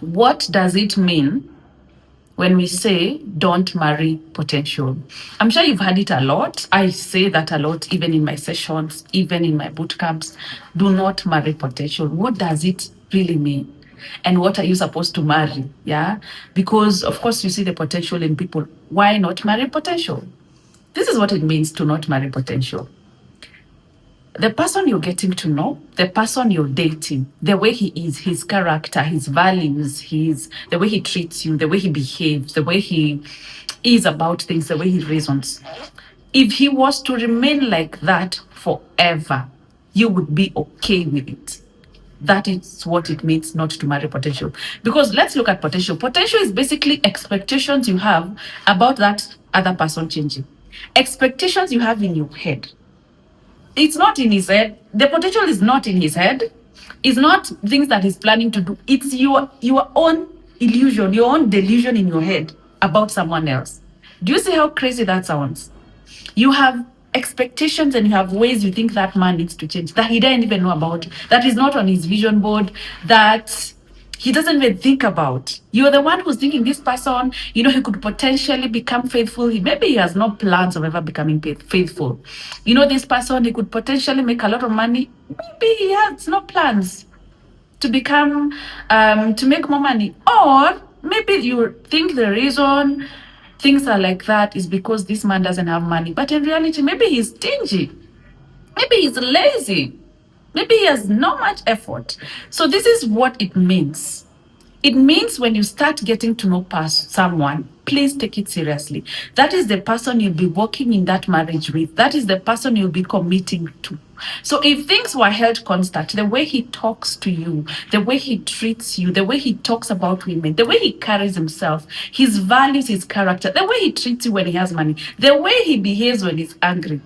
What does it mean when we say don't marry potential? I'm sure you've heard it a lot. I say that a lot, even in my sessions, even in my boot camps. Do not marry potential. What does it really mean? And what are you supposed to marry? Yeah. Because, of course, you see the potential in people. Why not marry potential? This is what it means to not marry potential. The person you're getting to know, the person you're dating, the way he is, his character, his values, the way he treats you, the way he behaves, the way he is about things, the way he reasons. If he was to remain like that forever, you would be okay with it. That is what it means not to marry potential. Because let's look at potential. Potential is basically expectations you have about that other person changing. Expectations you have in your head. It's not in his head. The potential is not in his head. It's not things that he's planning to do. It's your own illusion, your own delusion in your head about someone else. Do you see how crazy that sounds? You have expectations and you have ways you think that man needs to change that he doesn't even know about, that is not on his vision board, that he doesn't even think about. You're the one who's thinking this person, he could potentially become faithful. Maybe he has no plans of ever becoming faithful. This person, he could potentially make a lot of money. Maybe he has no plans to become, to make more money. Or maybe you think the reason things are like that is because this man doesn't have money. But in reality, maybe he's stingy. Maybe he's lazy. Maybe he has not much effort. So this is what it means. It means when you start getting to know someone, please take it seriously. That is the person you'll be working in that marriage with. That is the person you'll be committing to. So if things were held constant, the way he talks to you, the way he treats you, the way he talks about women, the way he carries himself, his values, his character, the way he treats you when he has money, the way he behaves when he's angry,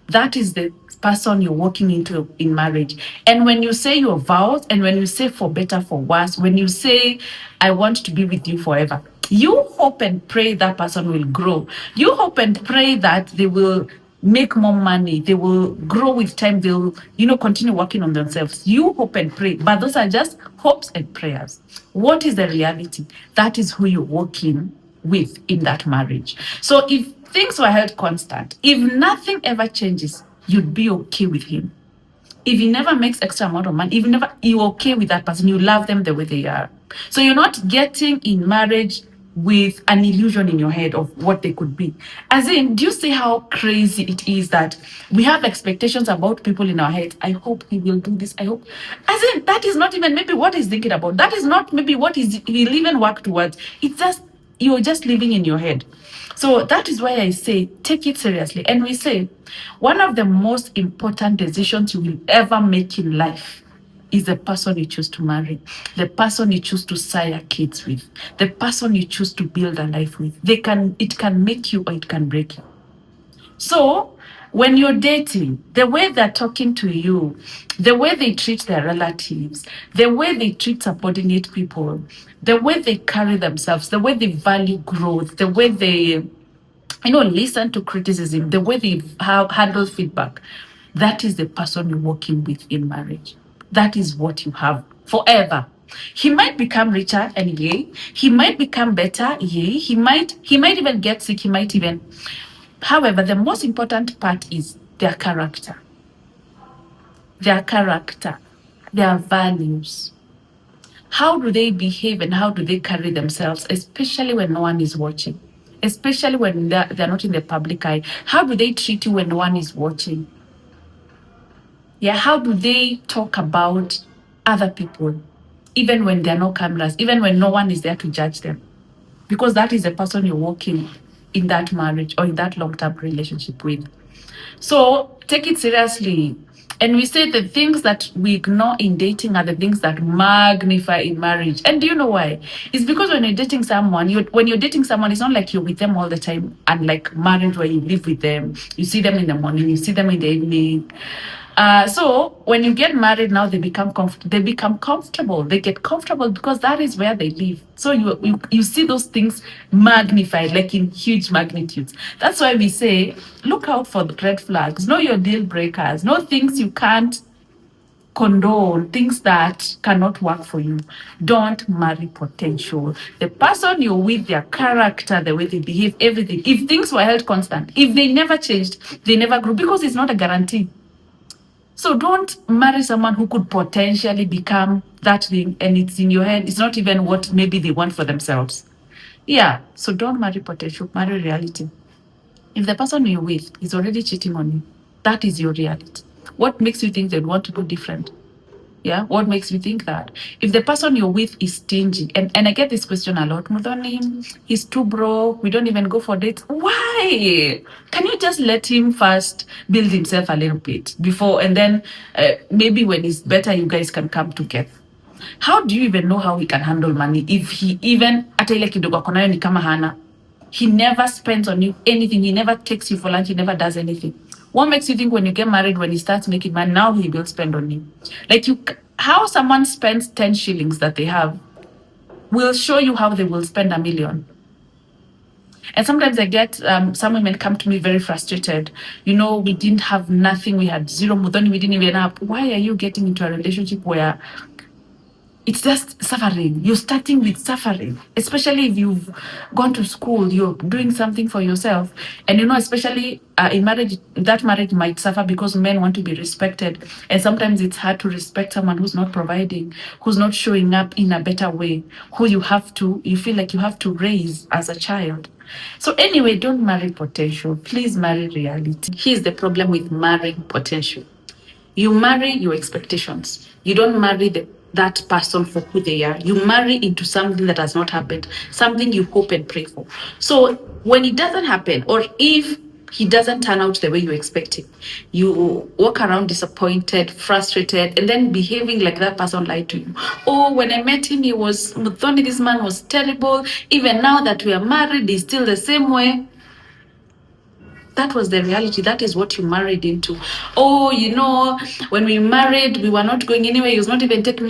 that is the person you're walking into in marriage. And when you say your vows, and when you say for better, for worse, when you say, I want to be with you forever, you hope and pray that person will grow. You hope and pray that they will make more money. They will grow with time. They'll, continue working on themselves. You hope and pray, but those are just hopes and prayers. What is the reality? That is who you're working with in that marriage. So if things were held constant, if nothing ever changes, you'd be okay with him. If he never makes extra amount of money, you're okay with that person, you love them the way they are. So you're not getting in marriage with an illusion in your head of what they could be. As in, do you see how crazy it is that we have expectations about people in our head? I hope he will do this. I hope. As in, that is not even maybe what he's thinking about. That is not maybe what he'll even work towards. It's just, you're just living in your head. So that is why I say, take it seriously. And we say, one of the most important decisions you will ever make in life is the person you choose to marry, the person you choose to sire kids with, the person you choose to build a life with. It can make you or it can break you. So when you're dating, the way they're talking to you, the way they treat their relatives, the way they treat subordinate people, the way they carry themselves, the way they value growth, the way they listen to criticism, the way they handle feedback, that is the person you're working with in marriage. That is what you have forever. He might become richer, and yay. He might become better, yay. He might even get sick. However, the most important part is their character, their values. How do they behave and how do they carry themselves, especially when no one is watching? Especially when they're not in the public eye. How do they treat you when no one is watching? Yeah, how do they talk about other people, even when there are no cameras, even when no one is there to judge them? Because that is the person you're working in that marriage or in that long-term relationship with. So take it seriously. And we say the things that we ignore in dating are the things that magnify in marriage. And do you know why? It's because when you're dating someone, it's not like you're with them all the time, and like marriage where you live with them. You see them in the morning, you see them in the evening. So when you get married now, they become comfortable. They get comfortable because that is where they live. So you see those things magnified, like in huge magnitudes. That's why we say, look out for the red flags. Know your deal breakers. Know things you can't condone things that cannot work for you. Don't marry potential. The person you're with, their character, the way they behave, everything. If things were held constant, if they never changed, they never grew, because it's not a guarantee. So don't marry someone who could potentially become that thing, and it's in your head. It's not even what maybe they want for themselves. Yeah, so don't marry potential, marry reality. If the person you're with is already cheating on you, that is your reality. What makes you think they'd want to do different? Yeah, what makes you think that? If the person you're with is stingy, and I get this question a lot, Mudhoni, he's too broke, we don't even go for dates. Why? Can you just let him first build himself a little bit before, and then maybe when he's better, you guys can come together? How do you even know how he can handle money if he even hata ile kidogo ako nayo ni kama hana? He never spends on you anything. He never takes you for lunch. He never does anything. What makes you think when you get married, when he starts making money, now he will spend on you? Like how someone spends 10 shillings that they have will show you how they will spend 1,000,000. And sometimes I get some women come to me very frustrated. You know, we didn't have nothing. We had zero. Mudhoni, we didn't even have. Why are you getting into a relationship where it's just suffering? You're starting with suffering, especially if you've gone to school, you're doing something for yourself. And you know, especially in marriage, that marriage might suffer because men want to be respected. And sometimes it's hard to respect someone who's not providing, who's not showing up in a better way, who you feel like you have to raise as a child. So anyway, don't marry potential. Please marry reality. Here's the problem with marrying potential. You marry your expectations. You don't marry that person for who they are. You marry into something that has not happened, something you hope and pray for. So when it doesn't happen, or if he doesn't turn out the way you expect him, you walk around disappointed, frustrated, and then behaving like that person lied to you. Oh, when I met him, Muthoni, this man was terrible. Even now that we are married, he's still the same way. That was the reality. That is what you married into. Oh, you know, when we married, we were not going anywhere. He was not even taking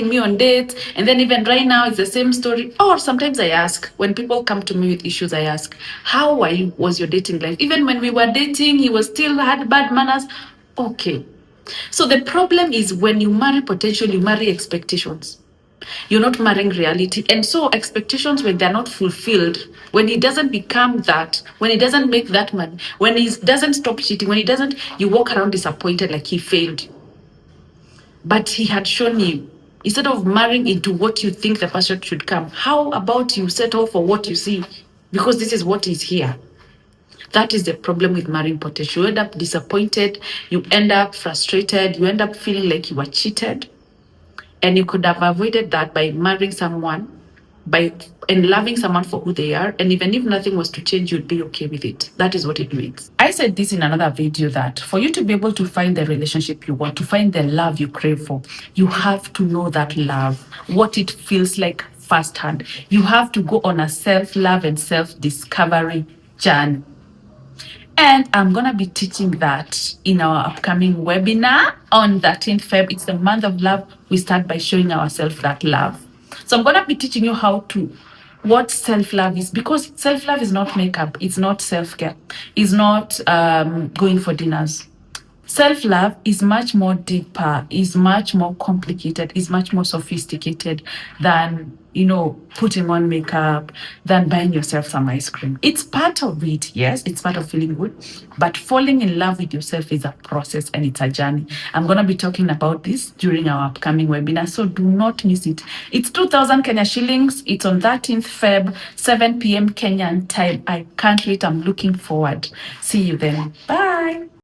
me on dates. And then even right now, it's the same story. Or sometimes I ask, when people come to me with issues, I ask, how was your dating life? Even when we were dating, he was still had bad manners. Okay. So the problem is when you marry potential, you marry expectations. You're not marrying reality. And so expectations, when they're not fulfilled, when he doesn't become that, when he doesn't make that money, when he doesn't stop cheating, when he doesn't, you walk around disappointed like he failed. But he had shown you, instead of marrying into what you think the person should come, how about you settle for what you see? Because this is what is here. That is the problem with marrying potential. You end up disappointed, you end up frustrated, you end up feeling like you were cheated. And you could have avoided that by marrying someone and loving someone for who they are. And even if nothing was to change, you'd be okay with it. That is what it means. I said this in another video that for you to be able to find the relationship you want, to find the love you crave for, you have to know that love, what it feels like firsthand. You have to go on a self-love and self-discovery journey. And I'm going to be teaching that in our upcoming webinar on 13th Feb. It's the month of love. We start by showing ourselves that love. So I'm going to be teaching you what self-love is, because self-love is not makeup. It's not self-care. It's not going for dinners. Self-love is much more deeper, is much more complicated, is much more sophisticated than, putting on makeup, than buying yourself some ice cream. It's part of it, yes, it's part of feeling good, but falling in love with yourself is a process and it's a journey. I'm going to be talking about this during our upcoming webinar, so do not miss it. It's 2,000 Kenya shillings. It's on 13th Feb, 7 p.m. Kenyan time. I can't wait. I'm looking forward. See you then. Bye.